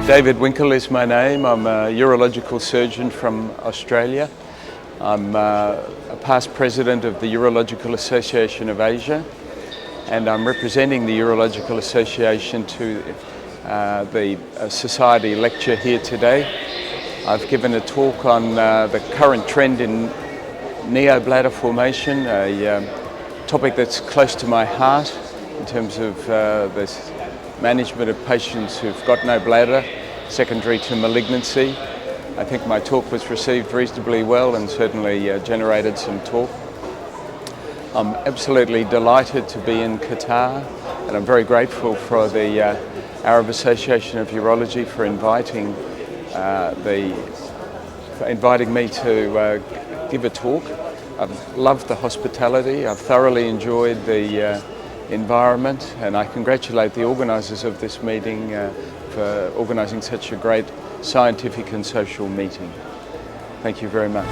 David Winkle is my name. I'm a urological surgeon from Australia. I'm a past president of the Urological Association of Asia, and I'm representing the Urological Association to the Society lecture here today. I've given a talk on the current trend in neobladder formation, a topic that's close to my heart in terms of this management of patients who've got no bladder secondary to malignancy. I think my talk was received reasonably well and certainly generated some talk. I'm absolutely delighted to be in Qatar, and I'm very grateful for the Arab Association of Urology for inviting me to give a talk. I've loved the hospitality. I've thoroughly enjoyed the environment, and I congratulate the organisers of this meeting for organising such a great scientific and social meeting. Thank you very much.